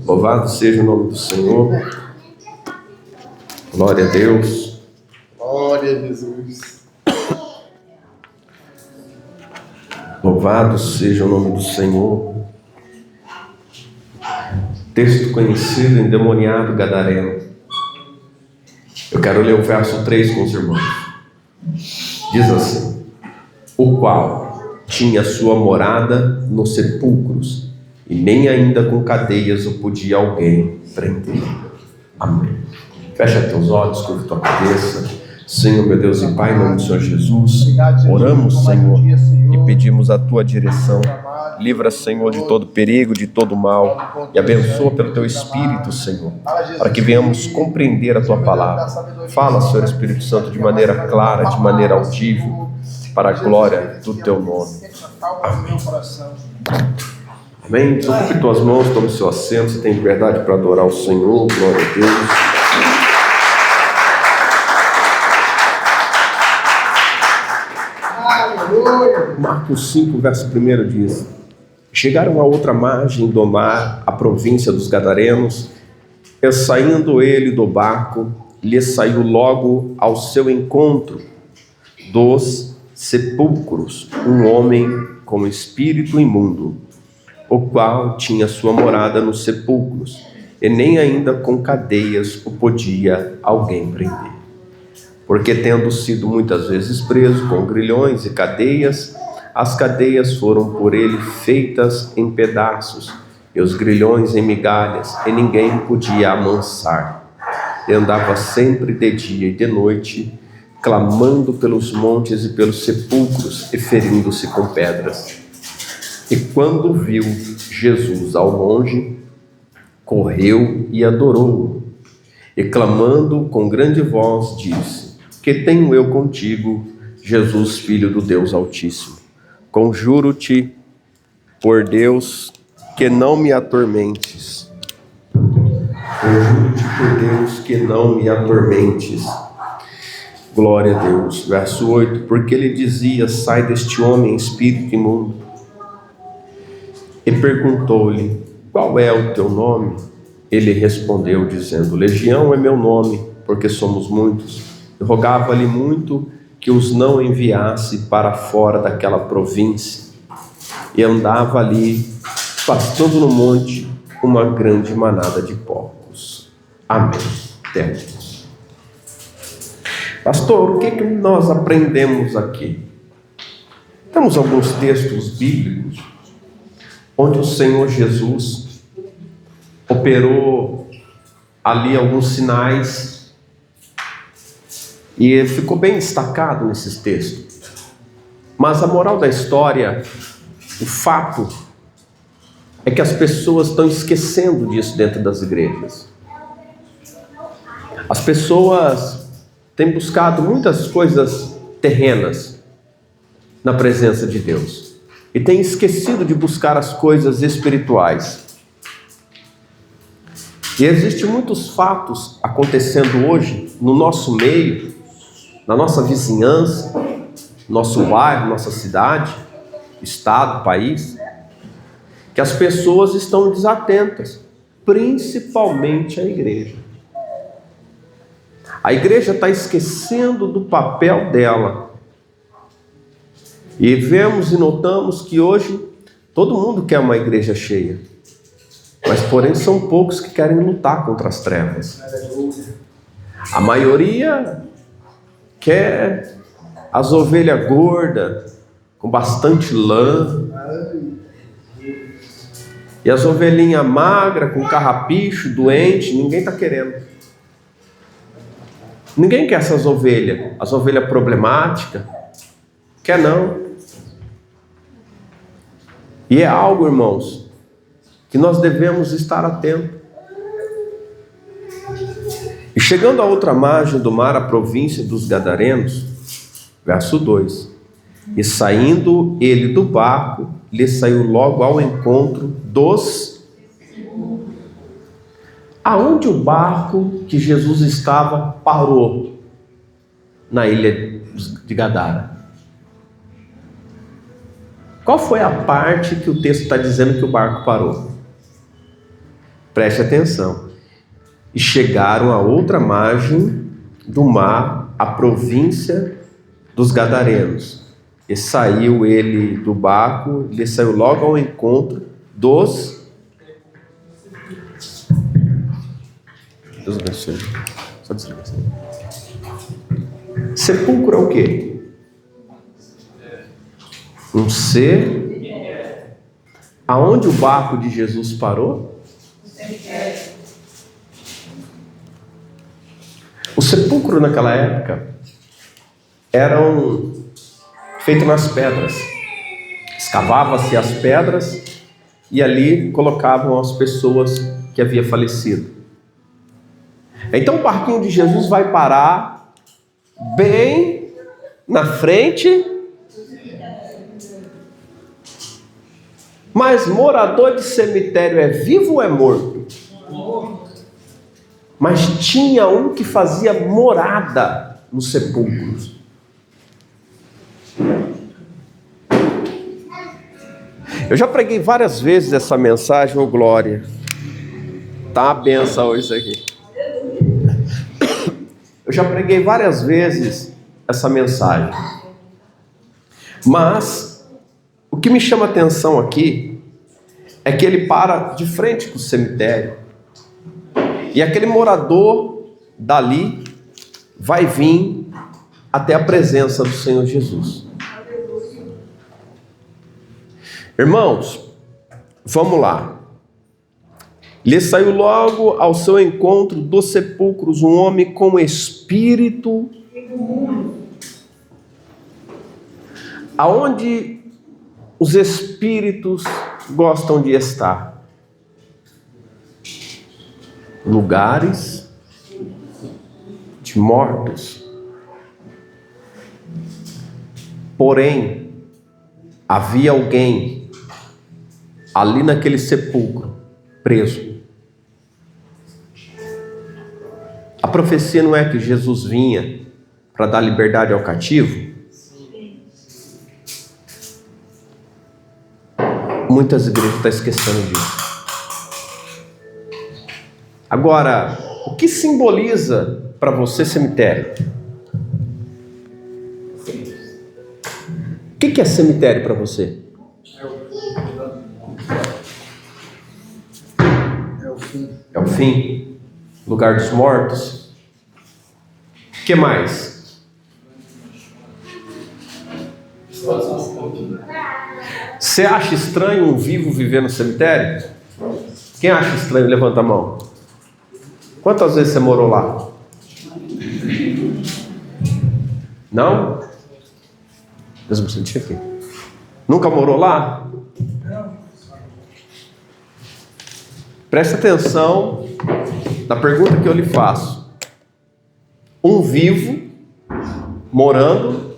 Louvado seja o nome do Senhor. Glória a Deus. Glória a Jesus. Louvado seja o nome do Senhor. Texto conhecido, endemoniado gadareno. Eu quero ler o verso 3 com os irmãos. Diz assim: o qual tinha sua morada nos sepulcros, e nem ainda com cadeias o podia alguém prender. Amém. Fecha teus olhos, curva tua cabeça. Senhor, meu Deus e Pai, em nome do Senhor Jesus, oramos, Senhor, e pedimos a tua direção. Livra, Senhor, de todo perigo, de todo mal, e abençoa pelo teu Espírito, Senhor, para que venhamos compreender a tua palavra. Fala, Senhor Espírito Santo, de maneira clara, de maneira audível, para a glória do teu nome. Amém. Amém. Ocupe tuas mãos, tome seu assento. Você tem liberdade para adorar o Senhor. Glória a Deus. Marcos 5, verso 1 diz: chegaram a outra margem do mar, a província dos Gadarenos, e saindo ele do barco, lhe saiu logo ao seu encontro dos sepulcros um homem com espírito imundo, o qual tinha sua morada nos sepulcros, e nem ainda com cadeias o podia alguém prender. Porque, tendo sido muitas vezes preso com grilhões e cadeias, as cadeias foram por ele feitas em pedaços, e os grilhões em migalhas, e ninguém podia amansar. E andava sempre de dia e de noite, clamando pelos montes e pelos sepulcros, e ferindo-se com pedras. E quando viu Jesus ao longe, correu e adorou-o, e clamando com grande voz, disse: que tenho eu contigo, Jesus, Filho do Deus Altíssimo? Conjuro-te por Deus que não me atormentes. Conjuro-te por Deus que não me atormentes. Glória a Deus. Verso 8: porque ele dizia: sai deste homem, espírito imundo. E perguntou-lhe: qual é o teu nome? Ele respondeu, dizendo: Legião é meu nome, porque somos muitos. E rogava-lhe muito que os não enviasse para fora daquela província. E andava ali, pastando no monte, uma grande manada de porcos. Amém. Temos. Pastor, o que nós aprendemos aqui? Temos alguns textos bíblicos onde o Senhor Jesus operou ali alguns sinais, e ficou bem destacado nesses textos. Mas a moral da história, o fato, é que as pessoas estão esquecendo disso dentro das igrejas. As pessoas têm buscado muitas coisas terrenas na presença de Deus, e têm esquecido de buscar as coisas espirituais. E existem muitos fatos acontecendo hoje no nosso meio, na nossa vizinhança, nosso bairro, nossa cidade, estado, país, que as pessoas estão desatentas, principalmente a igreja. A igreja está esquecendo do papel dela. E vemos e notamos que hoje todo mundo quer uma igreja cheia, mas porém são poucos que querem lutar contra as trevas. A maioria quer as ovelhas gordas, com bastante lã, e as ovelhinhas magras, com carrapicho, doente, ninguém está querendo. Ninguém quer essas ovelhas, as ovelhas problemáticas, quer não. E é algo, irmãos, que nós devemos estar atentos. E chegando à outra margem do mar, a província dos Gadarenos, verso 2: e saindo ele do barco, lhe saiu logo ao encontro dos... Aonde o barco que Jesus estava parou? Na ilha de Gadara. Qual foi a parte que o texto está dizendo que o barco parou? Preste atenção. E chegaram a outra margem do mar, a província dos Gadarenos. E saiu ele do barco, ele saiu logo ao encontro dos... Deus abençoe. Só desliga assim. Sepulcro é o quê? Um ser. Aonde o barco de Jesus parou? O sepulcro naquela época eram feitos nas pedras. Escavava-se as pedras e ali colocavam as pessoas que haviam falecido. Então o barquinho de Jesus vai parar bem na frente. Mas morador de cemitério é vivo ou é morto? Mas tinha um que fazia morada nos sepulcros. Eu já preguei várias vezes essa mensagem, ô glória. Tá uma benção hoje isso aqui. Eu já preguei várias vezes essa mensagem. Mas o que me chama a atenção aqui é que ele para de frente com o cemitério. E aquele morador dali vai vir até a presença do Senhor Jesus. Irmãos, vamos lá. Lhe saiu logo ao seu encontro dos sepulcros um homem com espírito. Aonde os espíritos gostam de estar? Lugares de mortos. Porém, havia alguém ali naquele sepulcro, preso. A profecia não é que Jesus vinha para dar liberdade ao cativo? Muitas igrejas estão esquecendo disso. Agora, o que simboliza para você cemitério? O que é cemitério para você? É o fim. Lugar dos mortos. O que mais? Você acha estranho um vivo viver no cemitério? Quem acha estranho? Levanta a mão. Quantas vezes você morou lá? Não? Deus me sentir aqui. Nunca morou lá? Presta atenção na pergunta que eu lhe faço. Um vivo morando,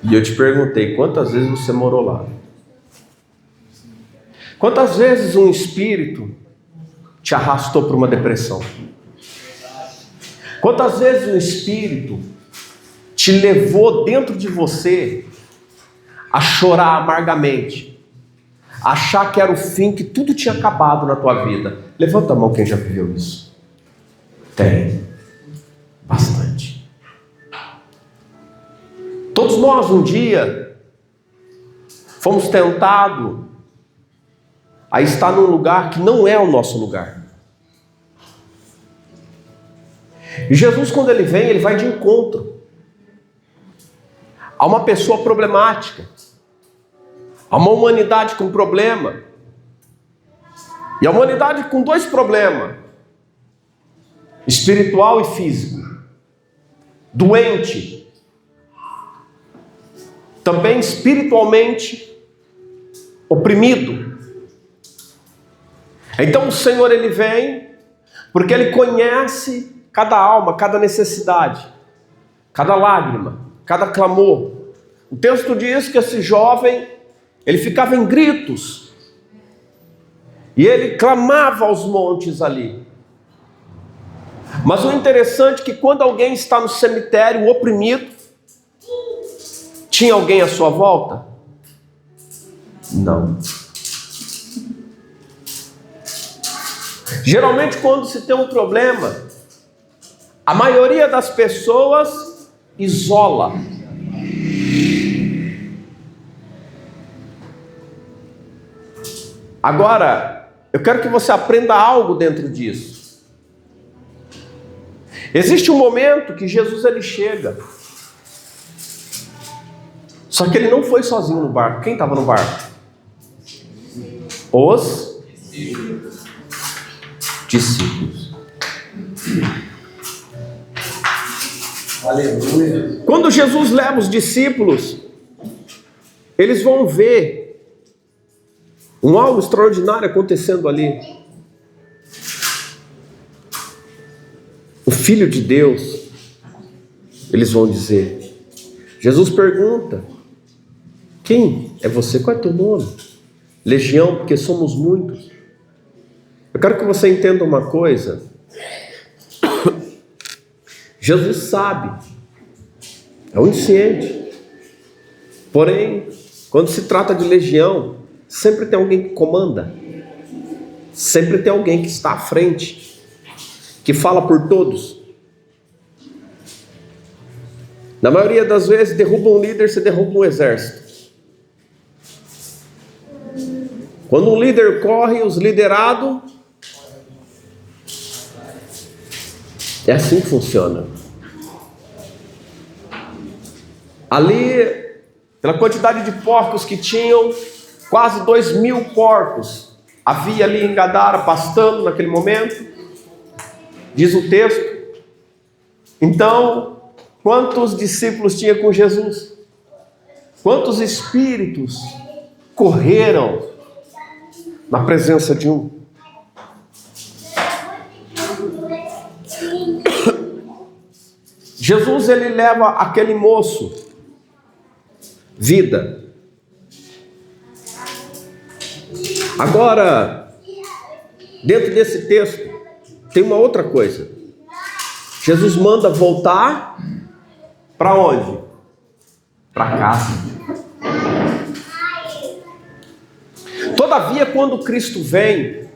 e eu te perguntei, quantas vezes você morou lá? Quantas vezes um espírito te arrastou para uma depressão? Quantas vezes um espírito te levou dentro de você a chorar amargamente, a achar que era o fim, que tudo tinha acabado na tua vida? Levanta a mão quem já viveu isso. Tem. Bastante. Todos nós um dia fomos tentados a estar num lugar que não é o nosso lugar. E Jesus, quando ele vem, ele vai de encontro a uma pessoa problemática, a uma humanidade com problema, e a humanidade com dois problemas, espiritual e físico, doente, também espiritualmente oprimido. Então o Senhor ele vem porque ele conhece cada alma, cada necessidade, cada lágrima, cada clamor. O texto diz que esse jovem, ele ficava em gritos, e ele clamava aos montes ali. Mas o interessante é que quando alguém está no cemitério oprimido, tinha alguém à sua volta? Não. Geralmente, quando se tem um problema, a maioria das pessoas isola. Agora, eu quero que você aprenda algo dentro disso. Existe um momento que Jesus ele chega. Só que ele não foi sozinho no barco. Quem estava no barco? Os discípulos. Aleluia. Quando Jesus leva os discípulos, eles vão ver algo extraordinário acontecendo ali. O Filho de Deus, eles vão dizer. Jesus pergunta: quem é você? Qual é teu nome? Legião, porque somos muitos. Eu quero que você entenda uma coisa. Jesus sabe, é onisciente. Porém, quando se trata de legião, sempre tem alguém que comanda. Sempre tem alguém que está à frente, que fala por todos. Na maioria das vezes, derruba um líder, você derruba um exército. Quando um líder corre, os liderados, é assim que funciona. Ali, pela quantidade de porcos que tinham, quase 2.000 porcos havia ali em Gadara, pastando naquele momento, diz o texto. Então, quantos discípulos tinha com Jesus? Quantos espíritos correram na presença de um? Jesus ele leva aquele moço vida. Agora, dentro desse texto, tem uma outra coisa. Jesus manda voltar para onde? Para casa. Todavia, quando Cristo vem,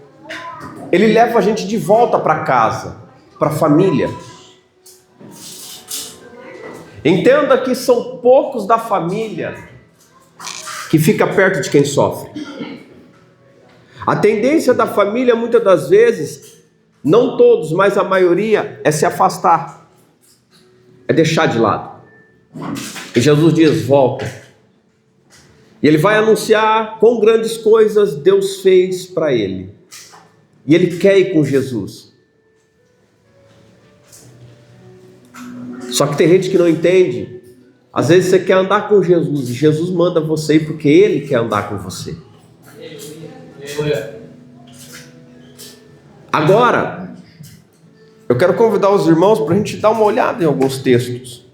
Ele leva a gente de volta para casa, para a família. Entenda que são poucos da família que fica perto de quem sofre. A tendência da família, muitas das vezes, não todos, mas a maioria, é se afastar, é deixar de lado. E Jesus diz: volta. E ele vai anunciar quão grandes coisas Deus fez para ele. E ele quer ir com Jesus. Só que tem gente que não entende. Às vezes você quer andar com Jesus, e Jesus manda você ir porque Ele quer andar com você. Agora, eu quero convidar os irmãos para a gente dar uma olhada em alguns textos.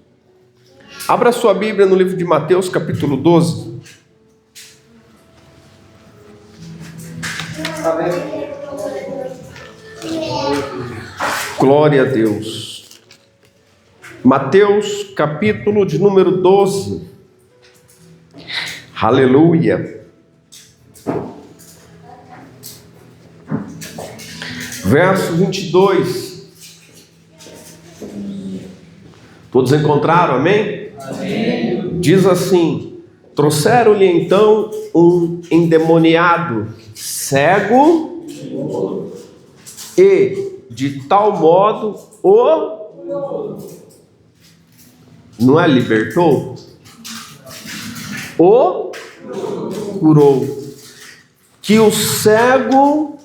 Abra sua Bíblia no livro de Mateus, capítulo 12. Glória a Deus. Mateus, capítulo de número 12. Aleluia. Verso 22. Todos encontraram, amém? Amém. Diz assim: trouxeram-lhe então um endemoniado, cego, e de tal modo não é libertou? O curou. Que o cego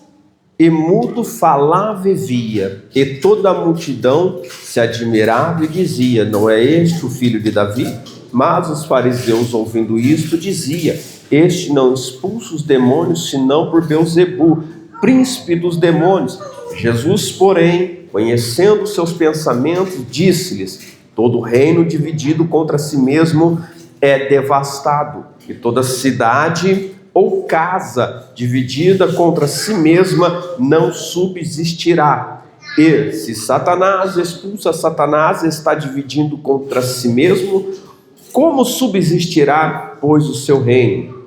e mudo falava e via, e toda a multidão se admirava e dizia: não é este o filho de Davi? Mas os fariseus, ouvindo isto, dizia: este não expulsa os demônios, senão por Beelzebu, príncipe dos demônios. Jesus, porém, conhecendo seus pensamentos, disse-lhes: todo reino dividido contra si mesmo é devastado, e toda cidade ou casa dividida contra si mesma não subsistirá. E se Satanás expulsa Satanás, está dividindo contra si mesmo, como subsistirá, pois, o seu reino?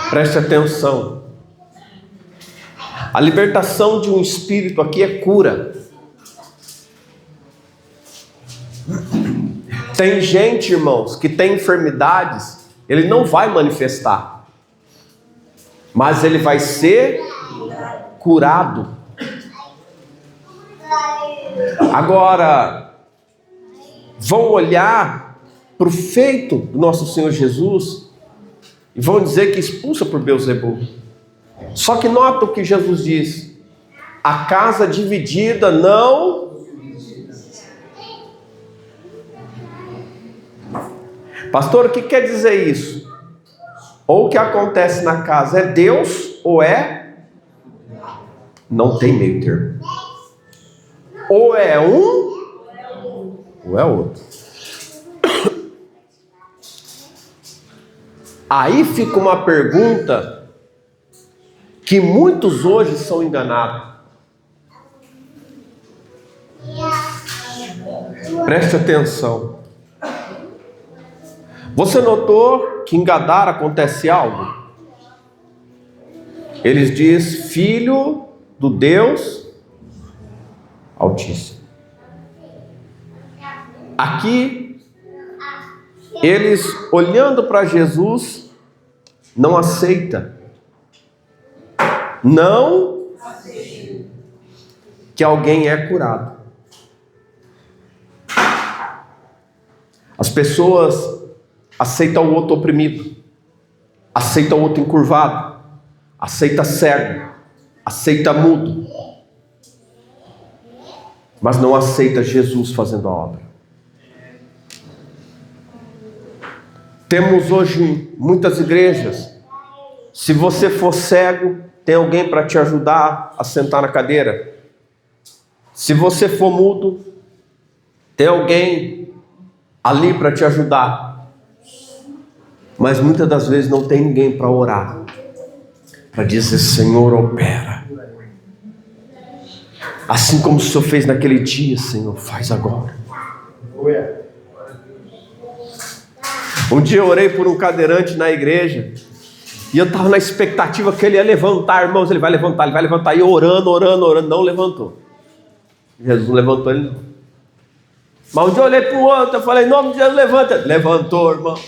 Preste atenção. A libertação de um espírito aqui é cura. Tem gente, irmãos, que tem enfermidades, ele não vai manifestar, mas ele vai ser curado. Agora, vão olhar para o feito do nosso Senhor Jesus e vão dizer que expulsa por Beelzebul. Só que nota o que Jesus diz: a casa dividida não... Pastor, o que quer dizer isso? Ou o que acontece na casa é Deus ou é... Não tem meio termo. Ou é um ou é outro. Aí fica uma pergunta que muitos hoje são enganados. Preste atenção. Você notou que em Gadara acontece algo? Eles diz filho do Deus Altíssimo. Aqui, eles olhando para Jesus, não aceita. Não que alguém é curado. As pessoas aceitam o outro oprimido, aceitam o outro encurvado, aceita cego, aceita mudo, mas não aceita Jesus fazendo a obra. Temos hoje muitas igrejas. Se você for cego, tem alguém para te ajudar a sentar na cadeira. Se você for mudo, tem alguém ali para te ajudar. Mas muitas das vezes não tem ninguém para orar, para dizer: Senhor, opera. Assim como o Senhor fez naquele dia, Senhor, faz agora. Um dia eu orei por um cadeirante na igreja, e eu estava na expectativa que ele ia levantar, irmãos, ele vai levantar, e eu orando, não levantou. Jesus não levantou ele não. Mas um dia eu olhei para o outro, eu falei: em nome de Jesus, levanta. Levantou, irmão.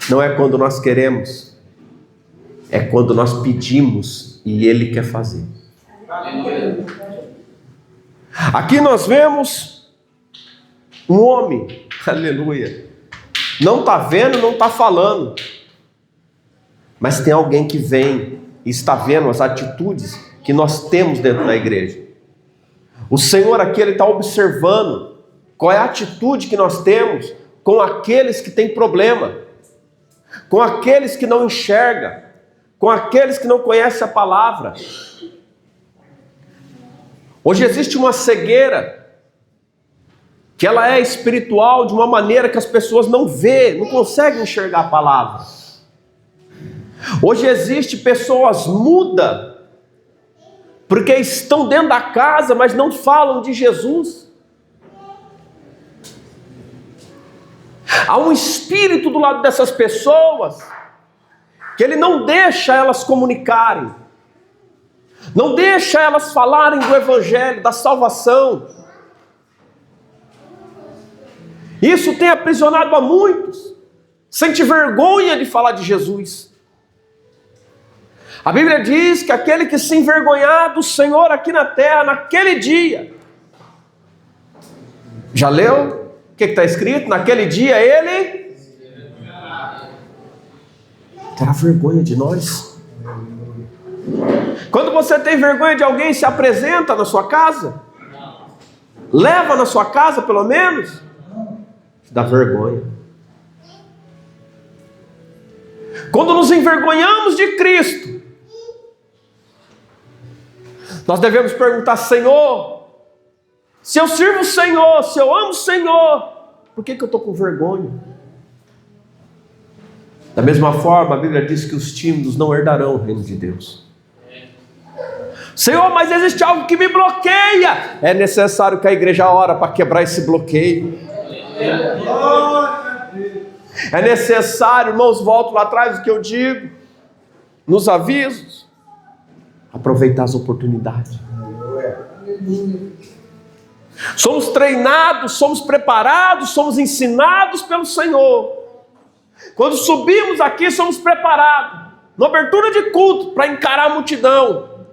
Não é quando nós queremos, é quando nós pedimos e Ele quer fazer. Aqui nós vemos um homem, aleluia, não está vendo, não está falando, mas tem alguém que vem e está vendo as atitudes que nós temos dentro da igreja. O Senhor aqui, Ele está observando qual é a atitude que nós temos com aqueles que têm problema, com aqueles que não enxergam, com aqueles que não conhecem a palavra. Hoje existe uma cegueira, que ela é espiritual de uma maneira que as pessoas não vê, não conseguem enxergar a palavra. Hoje existe pessoas mudas, porque estão dentro da casa, mas não falam de Jesus. Há um espírito do lado dessas pessoas, que ele não deixa elas comunicarem, não deixa elas falarem do evangelho, da salvação. Isso tem aprisionado a muitos, sente vergonha de falar de Jesus. A Bíblia diz que aquele que se envergonhar do Senhor aqui na terra, naquele dia, já leu? O que está escrito? Naquele dia ele terá vergonha de nós. Quando você tem vergonha de alguém, se apresenta na sua casa? Leva na sua casa pelo menos? Dá vergonha. Quando nos envergonhamos de Cristo, nós devemos perguntar: Senhor, se eu sirvo o Senhor, se eu amo o Senhor, por que eu estou com vergonha? Da mesma forma, a Bíblia diz que os tímidos não herdarão o reino de Deus. Senhor, mas existe algo que me bloqueia. É necessário que a igreja ore para quebrar esse bloqueio. É necessário, irmãos, volto lá atrás do que eu digo, nos avisos, aproveitar as oportunidades. Somos treinados, somos preparados, somos ensinados pelo Senhor. Quando subimos aqui, somos preparados, na abertura de culto, para encarar a multidão,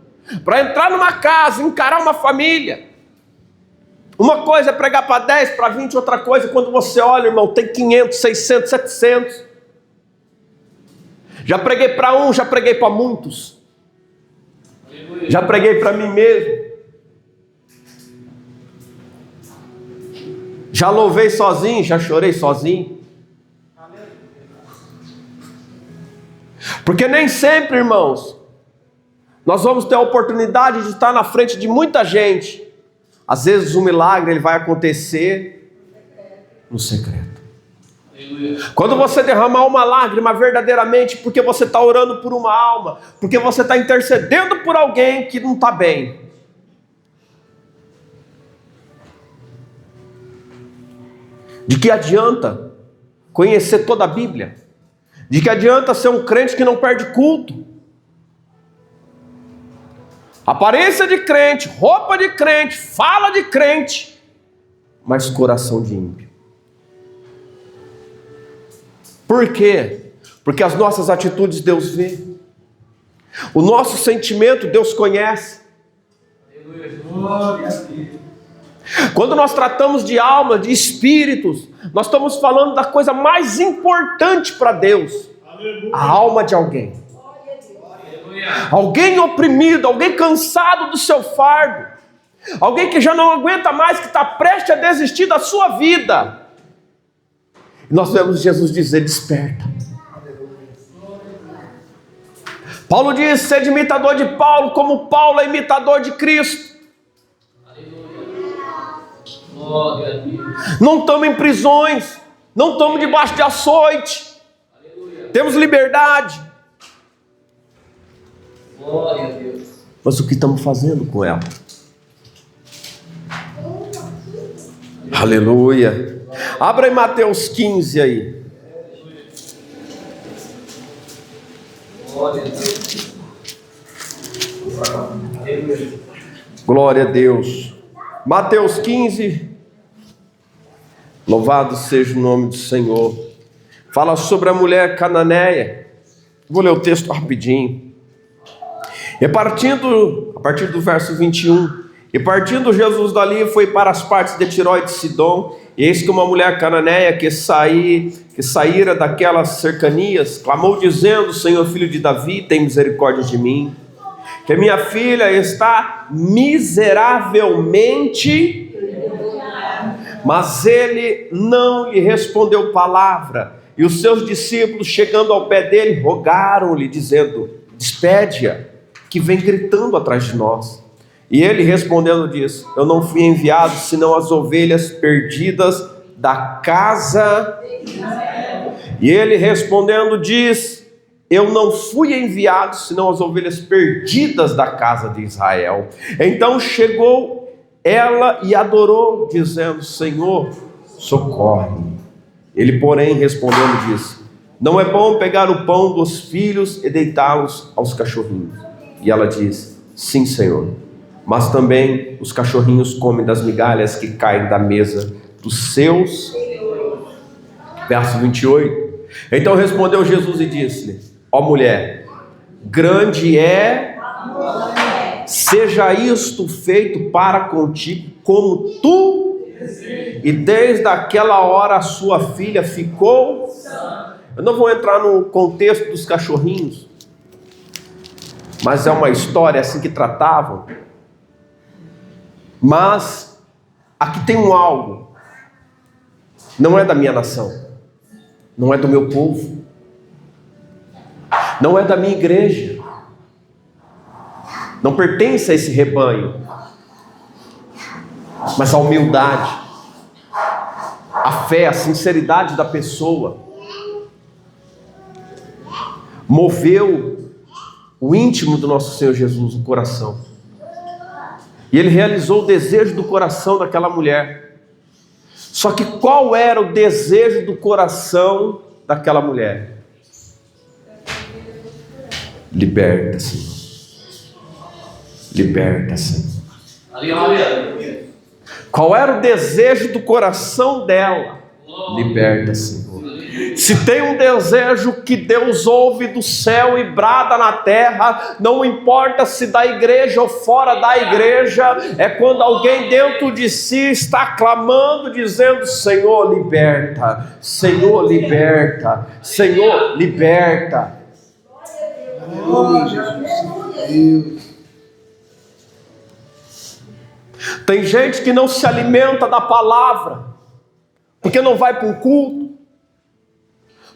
para entrar numa casa, encarar uma família. Uma coisa é pregar para 10, para 20, outra coisa, quando você olha, irmão, tem 500, 600, 700. Já preguei para um, já preguei para muitos. Já preguei para mim mesmo. Já louvei sozinho, já chorei sozinho. Porque nem sempre, irmãos, nós vamos ter a oportunidade de estar na frente de muita gente. Às vezes o milagre ele vai acontecer no secreto. Quando você derramar uma lágrima verdadeiramente, porque você está orando por uma alma, porque você está intercedendo por alguém que não está bem. De que adianta conhecer toda a Bíblia? De que adianta ser um crente que não perde culto? Aparência de crente, roupa de crente, fala de crente, mas coração de ímpio. Por quê? Porque as nossas atitudes Deus vê. O nosso sentimento Deus conhece. Quando nós tratamos de alma, de espíritos, nós estamos falando da coisa mais importante para Deus. A alma de alguém. Alguém oprimido, alguém cansado do seu fardo, alguém que já não aguenta mais, que está prestes a desistir da sua vida. E nós vemos Jesus dizer: desperta. Paulo diz: sede imitador de Paulo, como Paulo é imitador de Cristo. Não estamos em prisões, não estamos debaixo de açoite, temos liberdade. Glória a Deus. Mas o que estamos fazendo com ela? Aleluia. Abra em Mateus 15 aí. Glória a Deus. Glória a Deus. Mateus 15. Louvado seja o nome do Senhor. Fala sobre a mulher cananeia. Vou ler o texto rapidinho. E partindo, a partir do verso 21, e partindo Jesus dali foi para as partes de Tiró e de Sidom, e eis que uma mulher cananeia que saíra daquelas cercanias, clamou dizendo: Senhor, filho de Davi, tem misericórdia de mim, que minha filha está miseravelmente. Mas ele não lhe respondeu palavra, e os seus discípulos, chegando ao pé dele, rogaram-lhe, dizendo: despede-a, que vem gritando atrás de nós. E ele respondendo disse: eu não fui enviado senão as ovelhas perdidas da casa. E ele respondendo diz: eu não fui enviado senão as ovelhas perdidas da casa de Israel. Então chegou ela e adorou, dizendo: Senhor, socorre-me. Ele, porém, respondendo disse: não é bom pegar o pão dos filhos e deitá-los aos cachorrinhos. E ela diz: sim, Senhor, mas também os cachorrinhos comem das migalhas que caem da mesa dos seus. Verso 28. Então respondeu Jesus e disse-lhe: ó mulher, grande é, seja isto feito para contigo como tu. E desde aquela hora a sua filha ficou. Eu não vou entrar no contexto dos cachorrinhos, mas é uma história assim que tratavam. Mas aqui tem um algo. Não é da minha nação, não é do meu povo, não é da minha igreja, não pertence a esse rebanho. Mas a humildade, a fé, a sinceridade da pessoa moveu o íntimo do nosso Senhor Jesus, o coração. E ele realizou o desejo do coração daquela mulher. Só que qual era o desejo do coração daquela mulher? Liberta, Senhor. Liberta, Senhor. Aleluia. Qual era o desejo do coração dela? Liberta, Senhor. Se tem um desejo que Deus ouve do céu e brada na terra, não importa se da igreja ou fora da igreja, é quando alguém dentro de si está clamando, dizendo: Senhor, liberta, Senhor, liberta, Senhor, liberta. Aleluia, Jesus. Tem gente que não se alimenta da palavra, porque não vai para um culto,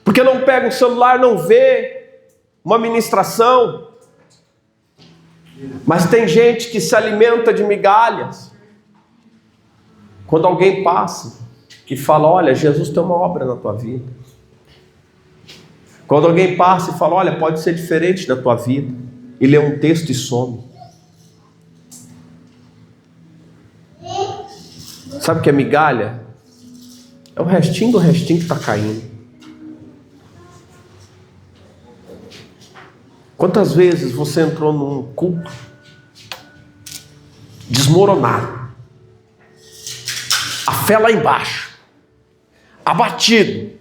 porque não pega o celular, não vê uma ministração. Mas tem gente que se alimenta de migalhas. Quando alguém passa e fala: olha, Jesus tem uma obra na tua vida. Quando alguém passa e fala: olha, pode ser diferente da tua vida, e lê um texto e some. Sabe o que é migalha? É o restinho do restinho que está caindo. Quantas vezes você entrou num culto desmoronado, a fé lá embaixo, abatido,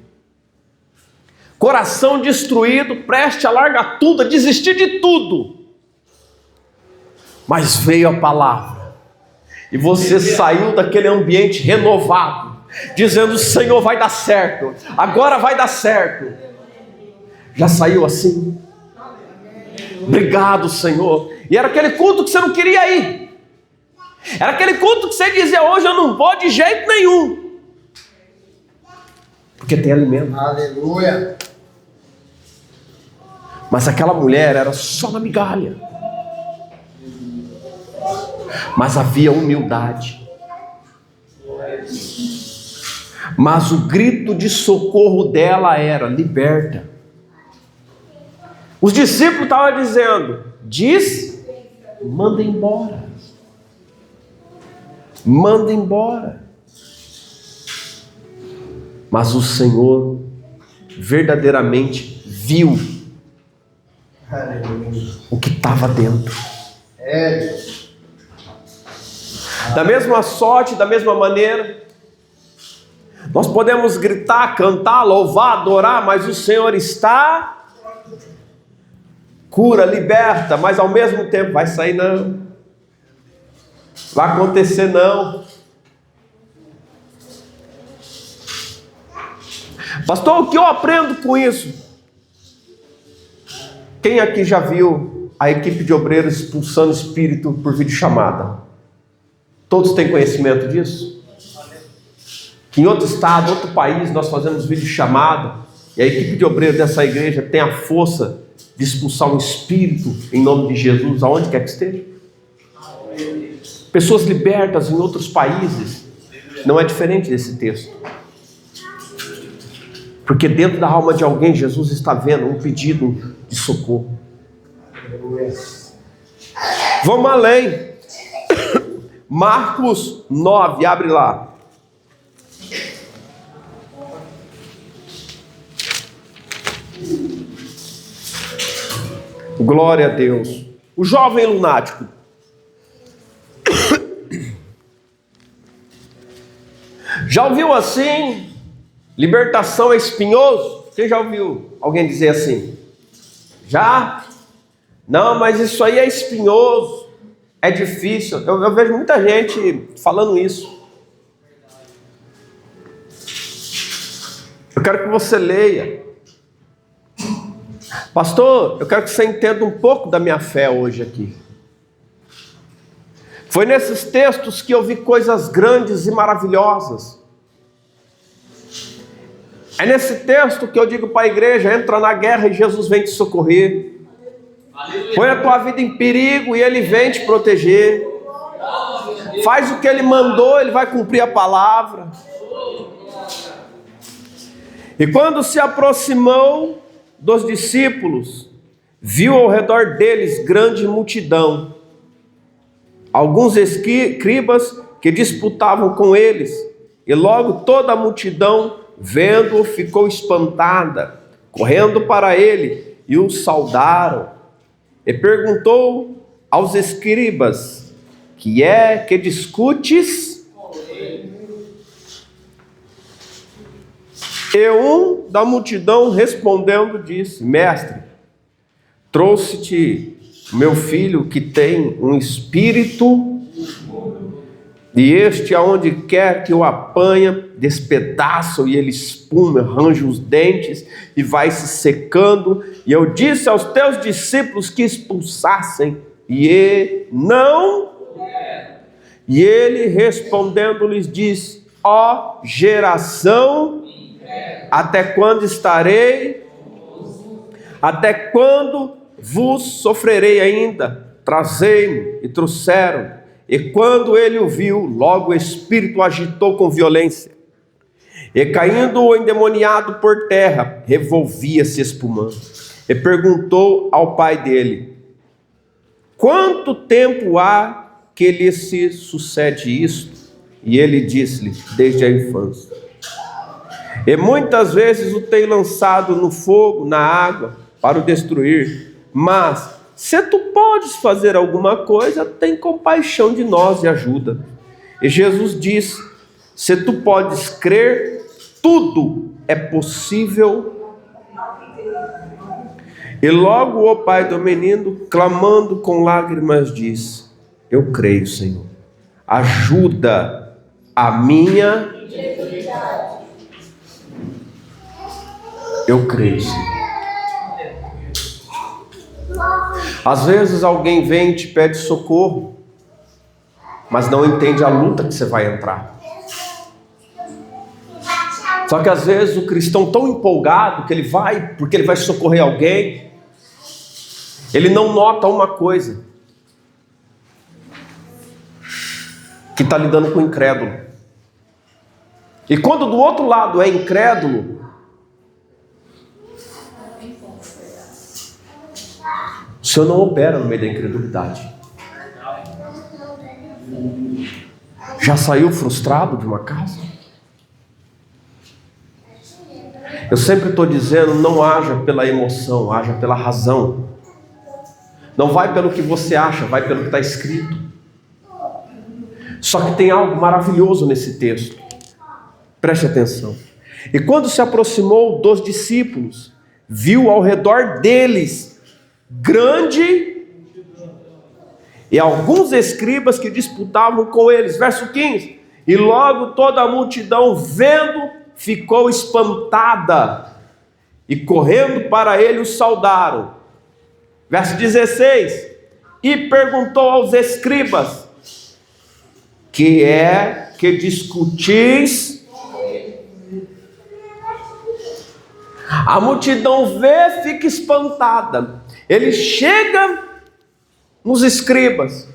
coração destruído, preste a largar tudo, a desistir de tudo, mas veio a palavra, e você saiu daquele ambiente renovado, dizendo: Senhor, vai dar certo, agora vai dar certo. Já saiu assim? Obrigado, Senhor. E era aquele culto que você não queria ir. Era aquele culto que você dizia: hoje eu não vou de jeito nenhum. Porque tem alimento. Aleluia. Mas aquela mulher era só na migalha. Mas havia humildade. Mas o grito de socorro dela era: liberta. Os discípulos estavam dizendo: diz, manda embora. Manda embora. Mas o Senhor verdadeiramente viu o que estava dentro. Da mesma sorte, da mesma maneira, nós podemos gritar, cantar, louvar, adorar, mas o Senhor está... cura, liberta, mas ao mesmo tempo: vai sair não, vai acontecer não. Pastor, o que eu aprendo com isso? Quem aqui já viu a equipe de obreiros expulsando espírito por videochamada? Todos têm conhecimento disso? Que em outro estado, outro país, nós fazemos videochamada, e a equipe de obreiros dessa igreja tem a força de expulsar um espírito em nome de Jesus, aonde quer que esteja. Pessoas libertas em outros países. Não é diferente desse texto. Porque dentro da alma de alguém, Jesus está vendo um pedido de socorro. Vamos além. Marcos 9, abre lá. Glória a Deus. O jovem lunático. Já ouviu assim? Libertação é espinhoso? Quem já ouviu alguém dizer assim? Já? Não, mas isso aí é espinhoso, é difícil. Eu vejo muita gente falando isso. Eu quero que você leia. Pastor, eu quero que você entenda um pouco da minha fé hoje aqui. Foi nesses textos que eu vi coisas grandes e maravilhosas. É nesse texto que eu digo para a igreja: entra na guerra e Jesus vem te socorrer. Põe a tua vida em perigo e Ele vem te proteger. Faz o que Ele mandou, Ele vai cumprir a palavra. E quando se aproximou dos discípulos, viu ao redor deles grande multidão, alguns escribas que disputavam com eles, E logo toda a multidão, vendo-o, ficou espantada, correndo para ele, e o saudaram. E perguntou aos escribas: que é que discutes? E um da multidão respondendo disse: mestre, trouxe-te meu filho que tem um espírito, e este aonde quer que o apanha, despedaça e ele espuma, arranja os dentes e vai se secando. E eu disse aos teus discípulos que expulsassem, e não. E ele respondendo lhes disse: ó geração, até quando estarei? Até quando vos sofrerei ainda? Trazei-mo. E trouxeram. E quando ele o viu, logo o espírito agitou com violência. E caindo o endemoniado por terra, revolvia-se espumando. E perguntou ao pai dele: quanto tempo há que lhe se sucede isto? E ele disse-lhe: desde a infância. E muitas vezes o tem lançado no fogo, na água, para o destruir. Mas, se tu podes fazer alguma coisa, tem compaixão de nós e ajuda. E Jesus disse: se tu podes crer, tudo é possível. E logo o pai do menino, clamando com lágrimas, disse: eu creio, Senhor, ajuda a minha. Eu creio, Senhor. Às vezes alguém vem e te pede socorro, mas não entende a luta que você vai entrar. Só que às vezes o cristão tão empolgado que ele vai, porque ele vai socorrer alguém, ele não nota uma coisa, que está lidando com o incrédulo. E quando do outro lado é incrédulo, o Senhor não opera no meio da incredulidade. Já saiu frustrado de uma casa? Eu sempre estou dizendo, não haja pela emoção, haja pela razão. Não vai pelo que você acha, vai pelo que está escrito. Só que tem algo maravilhoso nesse texto. Preste atenção. E quando se aproximou dos discípulos, viu ao redor deles grande e alguns escribas que disputavam com eles. Verso 15. E logo toda a multidão, vendo, ficou espantada, e correndo para ele o saudaram. Verso 16. E perguntou aos escribas: que é que discutis? A multidão vê, fica espantada. Ele chega nos escribas: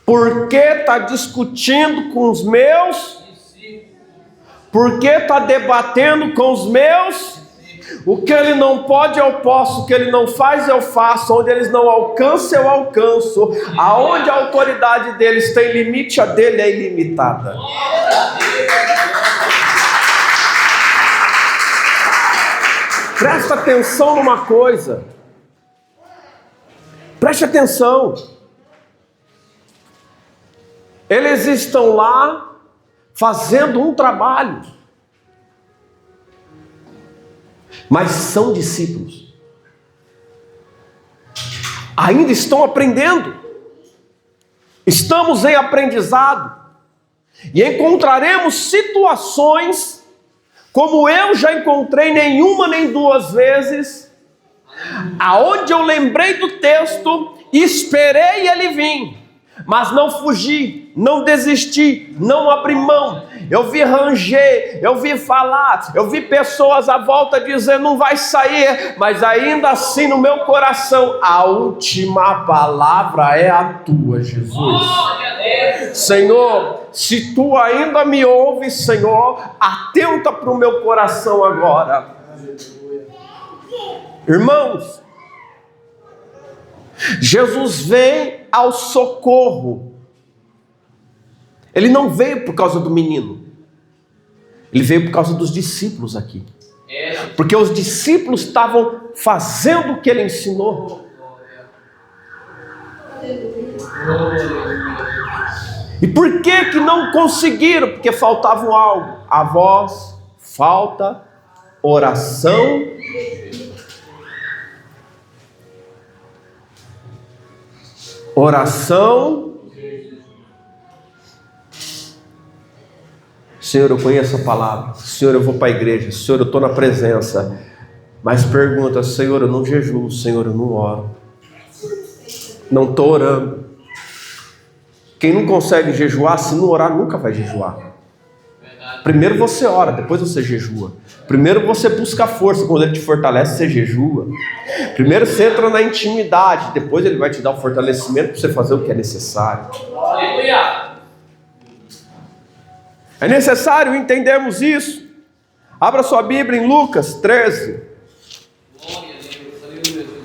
por que está discutindo com os meus? Por que está debatendo com os meus? O que ele não pode eu posso, o que ele não faz eu faço, onde eles não alcançam eu alcanço, aonde a autoridade deles tem limite, a dele é ilimitada. Presta atenção numa coisa. Preste atenção. Eles estão lá fazendo um trabalho, mas são discípulos. Ainda estão aprendendo. Estamos em aprendizado. E encontraremos situações como eu já encontrei nenhuma nem duas vezes, aonde eu lembrei do texto, esperei ele vir, mas não fugi, não desisti, não abri mão. Eu vi ranger, eu vi falar, eu vi pessoas à volta dizendo não vai sair, mas ainda assim no meu coração, a última palavra é a tua, Jesus. Senhor, se tu ainda me ouves, Senhor, atenta para o meu coração agora. Irmãos, Jesus vem ao socorro. Ele não veio por causa do menino. Ele veio por causa dos discípulos aqui. Porque os discípulos estavam fazendo o que ele ensinou. E por que não conseguiram? Porque faltava algo. A voz, falta, oração. Oração. Senhor, eu conheço a palavra. Senhor, eu vou para a igreja. Senhor, eu estou na presença. Mas pergunta, Senhor, eu não jejuo. Senhor, eu não oro. Não estou orando. Quem não consegue jejuar, se não orar, nunca vai jejuar. Primeiro você ora, depois você jejua. Primeiro você busca força, quando ele te fortalece, você jejua. Primeiro você entra na intimidade, depois ele vai te dar o fortalecimento para você fazer o que é necessário. Aleluia! É necessário entendermos isso. Abra sua Bíblia em Lucas 13. Glória a Deus, aleluia.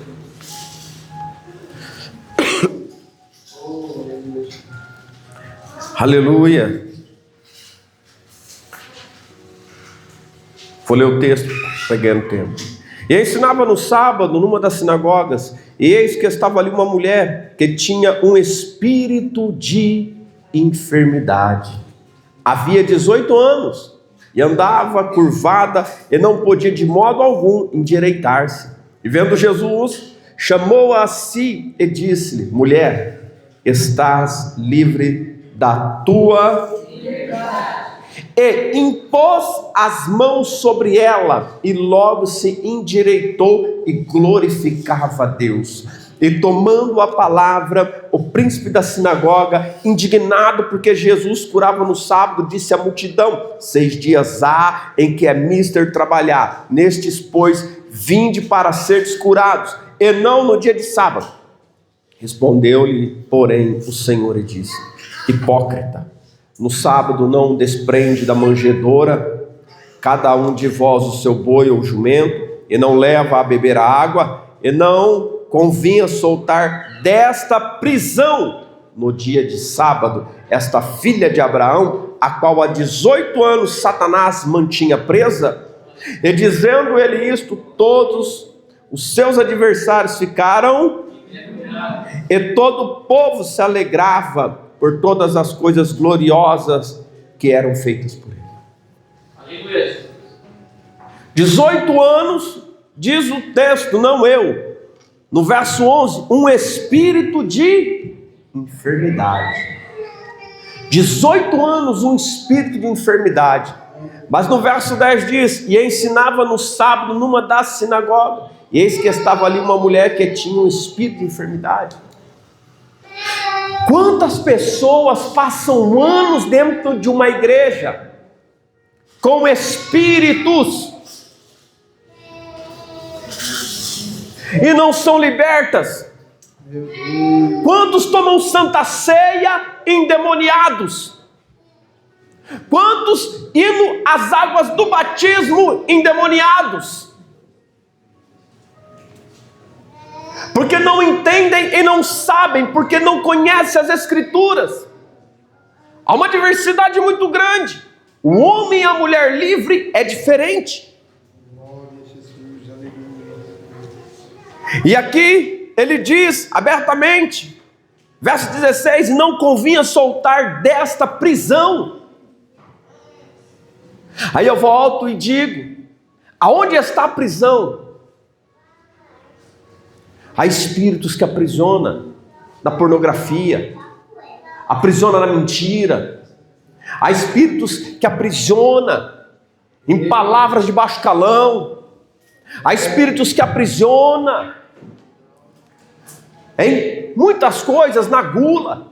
Aleluia. Vou ler o texto, pegando tempo. E ensinava no sábado, numa das sinagogas, e eis que estava ali uma mulher que tinha um espírito de enfermidade. Havia 18 anos, e andava curvada, e não podia de modo algum endireitar-se. E vendo Jesus, chamou-a a si e disse-lhe: mulher, estás livre da tua enfermidade. E impôs as mãos sobre ela, e logo se endireitou e glorificava a Deus. E tomando a palavra, o príncipe da sinagoga, indignado porque Jesus curava no sábado, disse à multidão: 6 dias há em que é mister trabalhar, nestes, pois, vinde para seres curados, e não no dia de sábado. Respondeu-lhe, porém, o Senhor e disse: hipócrita, no sábado não desprende da manjedoura cada um de vós o seu boi ou jumento, e não leva a beber a água, e não convinha soltar desta prisão no dia de sábado esta filha de Abraão, a qual há 18 anos Satanás mantinha presa? E dizendo ele isto, todos os seus adversários ficaram, e todo o povo se alegrava por todas as coisas gloriosas que eram feitas por ele. Aleluia. 18 anos, diz o texto, não eu. No verso 11, um espírito de enfermidade. 18 anos, um espírito de enfermidade. Mas no verso 10 diz: e ensinava no sábado numa das sinagogas, e eis que estava ali uma mulher que tinha um espírito de enfermidade. Quantas pessoas passam anos dentro de uma igreja com espíritos e não são libertas? Quantos tomam santa ceia endemoniados? Quantos indo às águas do batismo endemoniados? Porque não entendem e não sabem, porque não conhecem as Escrituras. Há uma diversidade muito grande. O homem e a mulher livre é diferente. E aqui ele diz abertamente, verso 16: não convinha soltar desta prisão. Aí eu volto e digo: aonde está a prisão? Há espíritos que aprisionam na pornografia, aprisiona na mentira. Há espíritos que aprisionam em palavras de baixo calão. Há espíritos que aprisionam em muitas coisas, na gula.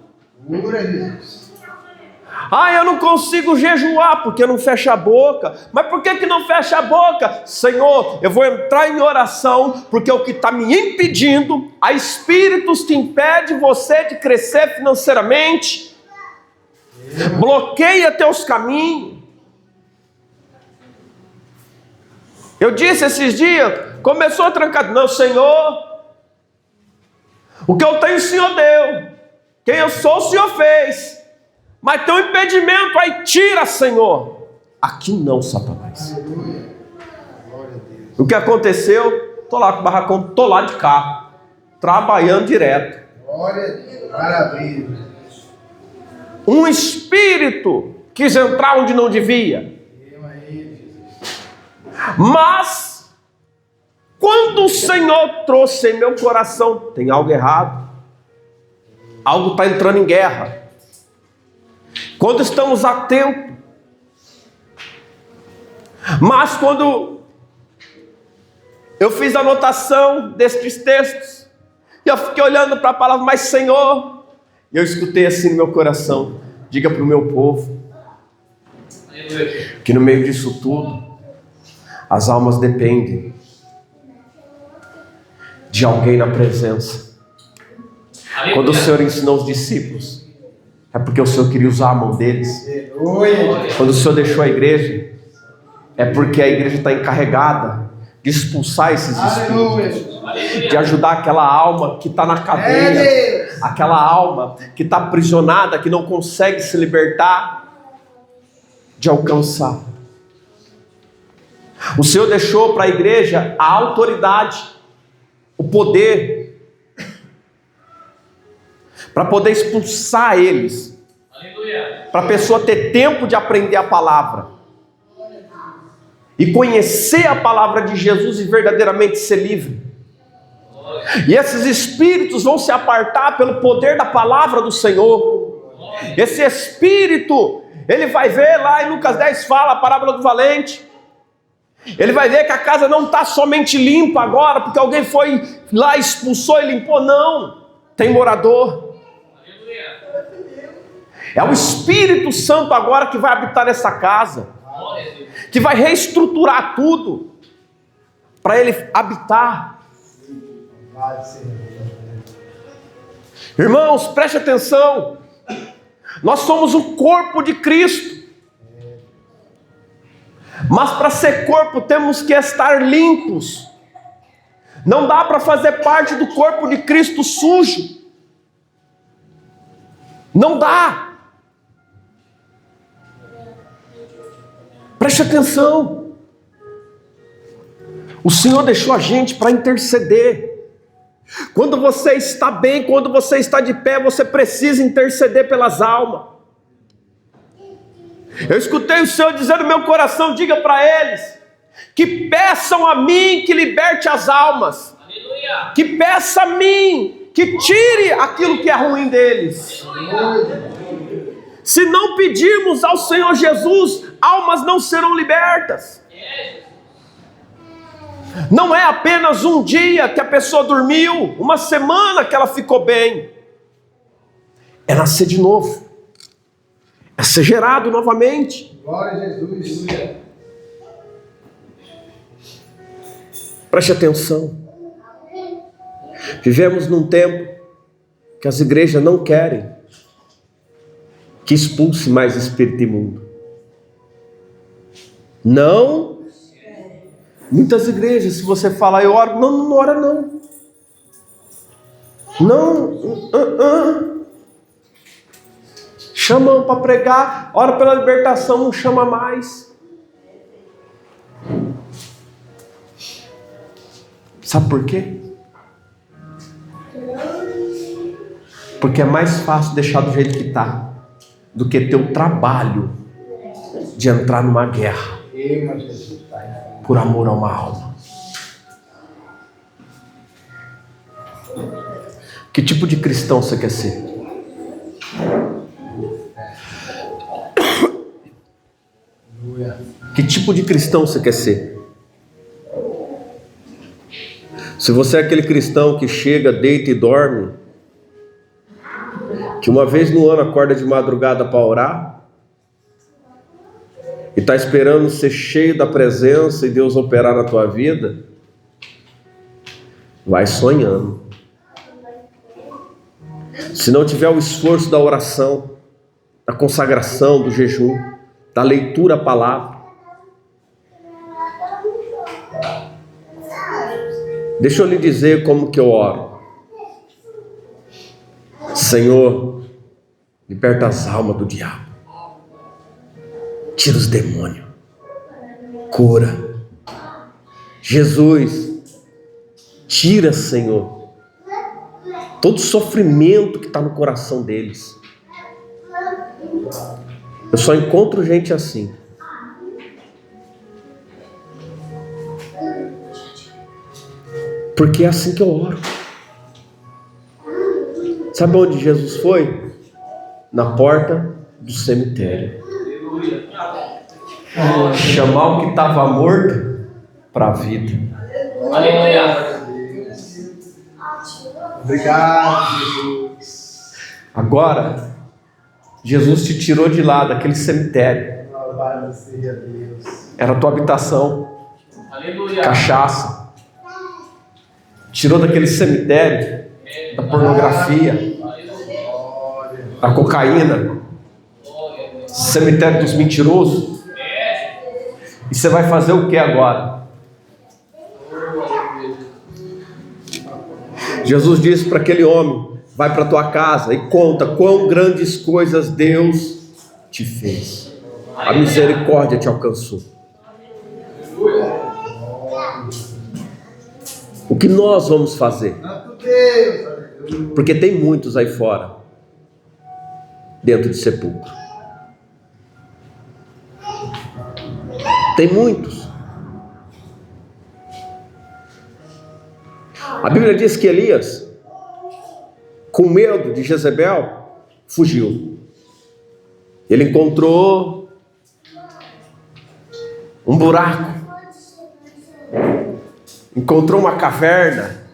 Eu não consigo jejuar porque não fecha a boca. Mas por que não fecha a boca? Senhor, eu vou entrar em oração, porque o que está me impedindo, há espíritos que impedem você de crescer financeiramente, bloqueia teus caminhos. Eu disse esses dias, começou a trancar, não, Senhor, o que eu tenho o Senhor deu, quem eu sou o Senhor fez, mas tem um impedimento, aí tira, Senhor. aqui não, Satanás. Aleluia. Glória a Deus. O que aconteceu? Estou lá com o barracão, estou lá de carro, trabalhando direto. Glória a Deus. Maravilha. Um espírito quis entrar onde não devia. Eu aí, Jesus. Mas, quando o Senhor trouxe em meu coração, tem algo errado. Algo está entrando em guerra. Quando estamos a tempo. Mas quando eu fiz a anotação destes textos, e eu fiquei olhando para a palavra, mas Senhor, e eu escutei assim no meu coração, diga para o meu povo, Aleluia. que no meio disso tudo, as almas dependem de alguém na presença. Quando o Senhor ensinou os discípulos, é porque o Senhor queria usar a mão deles. Aleluia. Quando o Senhor deixou a igreja, é porque a igreja está encarregada de expulsar esses Aleluia. espíritos, de ajudar aquela alma que está na É cadeia, Deus. aquela alma que está aprisionada, que não consegue se libertar, de alcançar. O Senhor deixou para a igreja a autoridade, o poder, para poder expulsar eles, Aleluia. para a pessoa ter tempo de aprender a palavra e conhecer a palavra de Jesus e verdadeiramente ser livre. E esses espíritos vão se apartar pelo poder da palavra do Senhor. Esse espírito, ele vai ver lá em Lucas 10 fala a parábola do valente. Ele vai ver que a casa não está somente limpa agora porque alguém foi lá, expulsou e limpou. Não, tem morador. É o Espírito Santo agora que vai habitar nessa casa, que vai reestruturar tudo para ele habitar. Irmãos, preste atenção. Nós somos o corpo de Cristo. Mas para ser corpo temos que estar limpos. Não dá para fazer parte do corpo de Cristo sujo. Não dá. Preste atenção. O Senhor deixou a gente para interceder. Quando você está bem, quando você está de pé, você precisa interceder pelas almas. Eu escutei o Senhor dizendo no meu coração, diga para eles, que peçam a mim que liberte as almas. Aleluia. Que peça a mim, que tire aquilo que é ruim deles. Se não pedirmos ao Senhor Jesus, almas não serão libertas. Não é apenas um dia que a pessoa dormiu, uma semana que ela ficou bem. É nascer de novo. É ser gerado novamente. Glória a Jesus. Preste atenção. Vivemos num tempo que as igrejas não querem que expulse mais espírito imundo. Não. Muitas igrejas, se você falar, eu oro, não ora não. Não. Chamam para pregar, ora pela libertação, não chama mais. Sabe por quê? Porque é mais fácil deixar do jeito que está do que ter o trabalho de entrar numa guerra por amor a uma alma. Que tipo de cristão você quer ser? Que tipo de cristão você quer ser? Se você é aquele cristão que chega, deita e dorme, que uma vez no ano acorda de madrugada para orar, e está esperando ser cheio da presença e Deus operar na tua vida, vai sonhando. Se não tiver o esforço da oração, da consagração, do jejum, da leitura à palavra, deixa eu lhe dizer como que eu oro. Senhor, liberta as almas do diabo. Tira os demônios. cura. Jesus, tira, Senhor, todo sofrimento que está no coração deles. Eu só encontro gente assim. Porque é assim que eu oro. Sabe onde Jesus foi? Na porta do cemitério. Chamar o que estava morto para a vida. Aleluia. Obrigado, Jesus. Agora, Jesus te tirou de lá, daquele cemitério. Louvado seja Deus. Era a tua habitação. Aleluia. Cachaça. Tirou daquele cemitério da pornografia, Glória. da cocaína, cemitério dos mentirosos. E você vai fazer o que agora? Jesus disse para aquele homem: vai para tua casa e conta quão grandes coisas Deus te fez. A misericórdia te alcançou. O que nós vamos fazer? Santo Deus. Aleluia. Porque tem muitos aí fora, dentro de sepulcro. Tem muitos. A Bíblia diz que Elias, com medo de Jezebel, fugiu. Ele encontrou um buraco, encontrou uma caverna,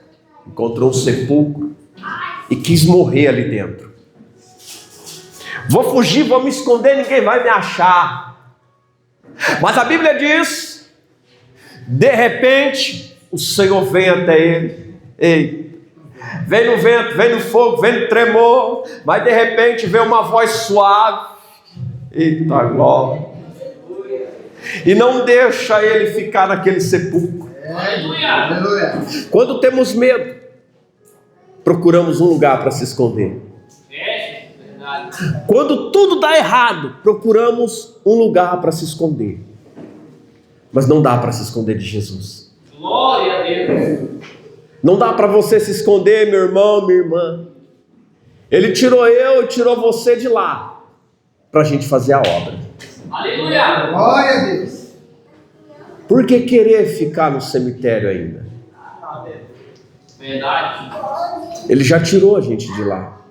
encontrou um sepulcro e quis morrer ali dentro. Vou fugir, vou me esconder, ninguém vai me achar. Mas a Bíblia diz, de repente, o Senhor vem até ele. Ei, vem no vento, vem no fogo, vem no tremor, mas de repente vem uma voz suave. Eita glória! E não deixa ele ficar naquele sepulcro. Aleluia. Quando temos medo, procuramos um lugar para se esconder. Quando tudo dá errado, procuramos um lugar para se esconder. Mas não dá para se esconder de Jesus. Glória a Deus. Não dá para você se esconder, meu irmão, minha irmã. Ele tirou eu e tirou você de lá, para a gente fazer a obra. Aleluia. Glória a Deus. Por que querer ficar no cemitério ainda? Verdade. Ele já tirou a gente de lá.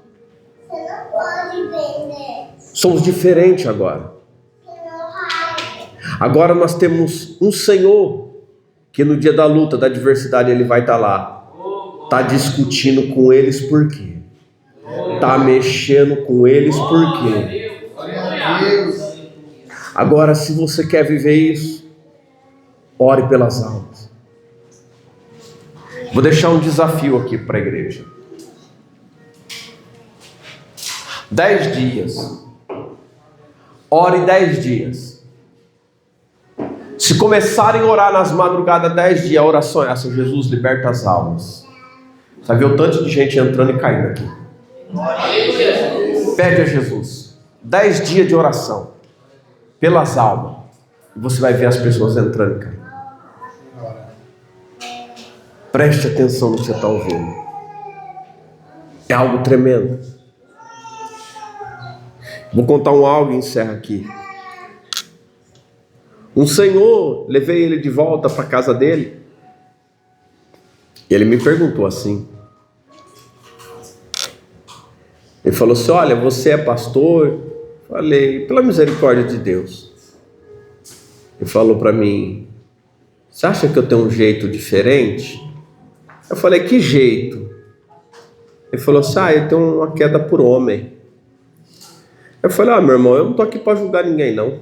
Você não pode vender. Somos diferentes agora. Agora nós temos um Senhor que no dia da luta, da adversidade, Ele vai estar lá. Está discutindo com eles por quê? Está mexendo com eles por quê? Glória a Deus. Agora, se você quer viver isso, ore pelas almas. Vou deixar um desafio aqui para a igreja. 10 dias. Ore 10 dias. Se começarem a orar nas madrugadas 10 dias, a oração é essa: Jesus, liberta as almas. Você vai ver o tanto de gente entrando e caindo aqui. Pede a Jesus 10 dias de oração pelas almas, e você vai ver as pessoas entrando e caindo. Preste atenção no que você está ouvindo. É algo tremendo. Vou contar algo e encerro aqui. Um senhor, levei ele de volta para a casa dele. E ele me perguntou assim. Ele falou assim: olha, você é pastor? Falei: pela misericórdia de Deus. Ele falou para mim: você acha que eu tenho um jeito diferente? Eu falei: que jeito? Ele falou assim: eu tenho uma queda por homem. Eu falei: meu irmão, eu não estou aqui para julgar ninguém não.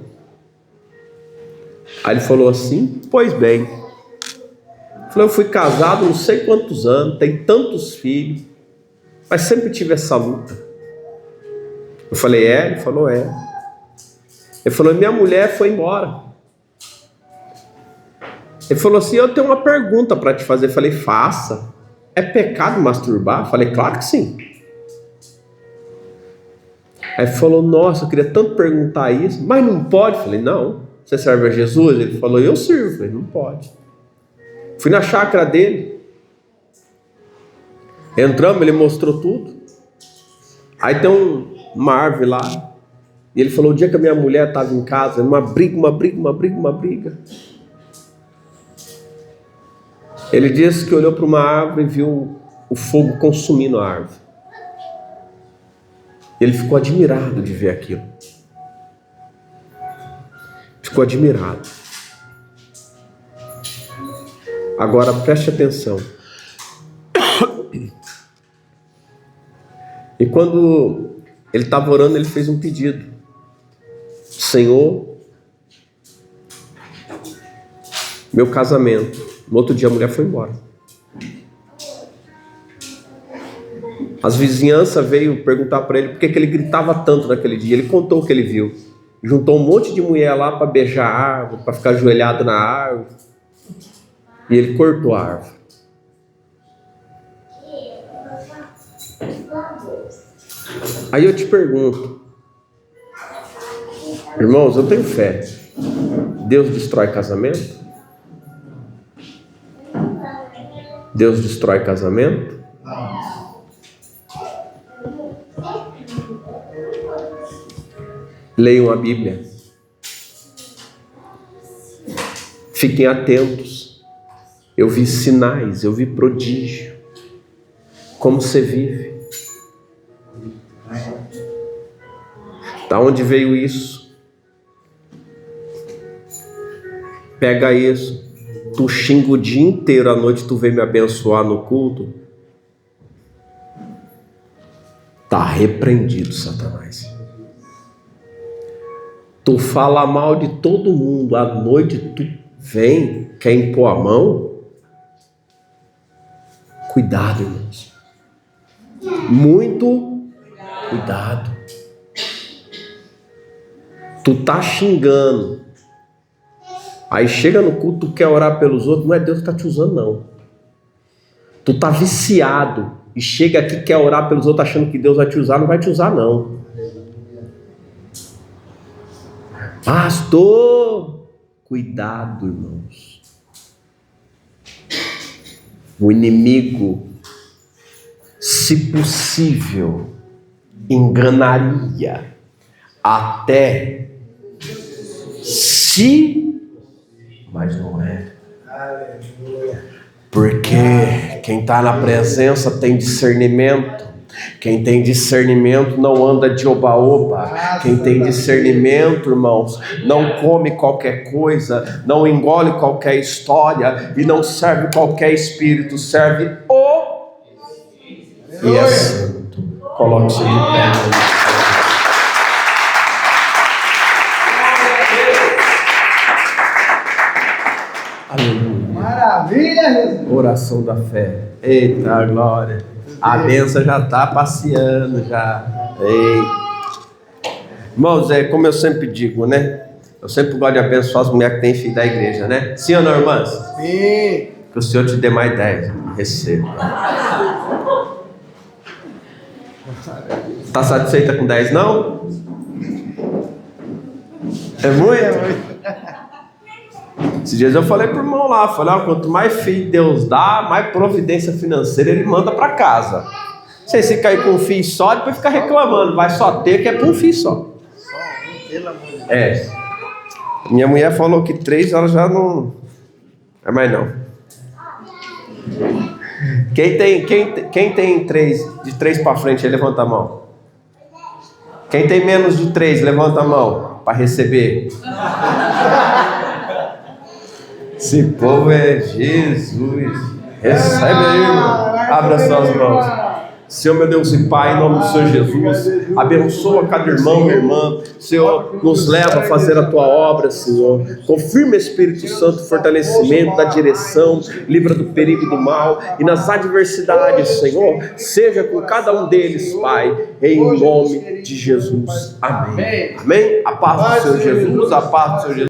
Aí ele falou assim: pois bem. Eu falei: eu fui casado não sei quantos anos, tenho tantos filhos, mas sempre tive essa luta. Eu falei: é? Ele falou: é. Ele falou: minha mulher foi embora. Ele falou assim: eu tenho uma pergunta para te fazer. Eu falei: faça. É pecado masturbar? Eu falei: claro que sim. Aí ele falou: nossa, eu queria tanto perguntar isso, mas não pode. Eu falei: não, Você serve a Jesus? Ele falou, eu sirvo. Eu falei, não pode. Fui na chácara dele. Entramos, ele mostrou tudo. Aí tem uma árvore lá. E ele falou, o dia que a minha mulher estava em casa, uma briga. Ele disse que olhou para uma árvore e viu o fogo consumindo a árvore. Ele ficou admirado de ver aquilo. Ficou admirado. Agora preste atenção. E quando ele estava orando, ele fez um pedido. Senhor, meu casamento. No outro dia a mulher foi embora. As vizinhanças veio perguntar para ele por que ele gritava tanto naquele dia. Ele contou o que ele viu. Juntou um monte de mulher lá para beijar a árvore, para ficar ajoelhado na árvore. E ele cortou a árvore. Aí eu te pergunto, irmãos, eu tenho fé. Deus destrói casamento? Deus destrói casamento? Leiam a Bíblia. Fiquem atentos. Eu vi sinais, eu vi prodígio. Como você vive? Da onde veio isso? Pega isso. Tu xinga o dia inteiro, à noite tu vem me abençoar no culto. Tá repreendido, Satanás. Tu fala mal de todo mundo, à noite tu vem, quer impor a mão. Cuidado, irmãos. Muito cuidado. Tu tá xingando. Aí chega no culto, tu quer orar pelos outros, não é Deus que está te usando, não. Tu tá viciado e chega aqui, quer orar pelos outros achando que Deus vai te usar, não vai te usar, não. Pastor, cuidado, irmãos. O inimigo, se possível, enganaria até se, mas não é. Porque quem está na presença tem discernimento. Quem tem discernimento não anda de oba-oba. Quem tem discernimento, irmãos, não come qualquer coisa, não engole qualquer história e não serve qualquer espírito, serve o e é santo. Coloque-se de pé. Aleluia. Maravilha, Jesus. Oração da fé. Eita glória. A bênção já está passeando já. Ei. Irmãos, como eu sempre digo, né? Eu sempre gosto de abençoar as mulheres que têm filho da igreja, né? Sim ou não, irmãs? Sim. Que o Senhor te dê mais 10. Receba. Está satisfeita com 10, não? É muito? Esses dias eu falei pro irmão lá, falei, quanto mais filho Deus dá, mais providência financeira ele manda para casa. Você se cair com um filho só, depois fica reclamando, vai só ter que é para um filho só. Minha mulher falou que 3 ela já não é mais não. Quem tem 3, de 3 para frente, levanta a mão. Quem tem menos de 3, levanta a mão para receber. Esse povo é Jesus. Recebe aí, irmão. Abra suas mãos. Senhor, meu Deus e Pai, em nome do Senhor Jesus, abençoa cada irmão e irmã. Senhor, nos leva a fazer a Tua obra, Senhor. Confirma, Espírito Santo, o fortalecimento da direção, livra do perigo do mal e nas adversidades, Senhor, seja com cada um deles, Pai, em nome de Jesus. Amém. Amém. A paz do Senhor Jesus, a paz do Senhor Jesus.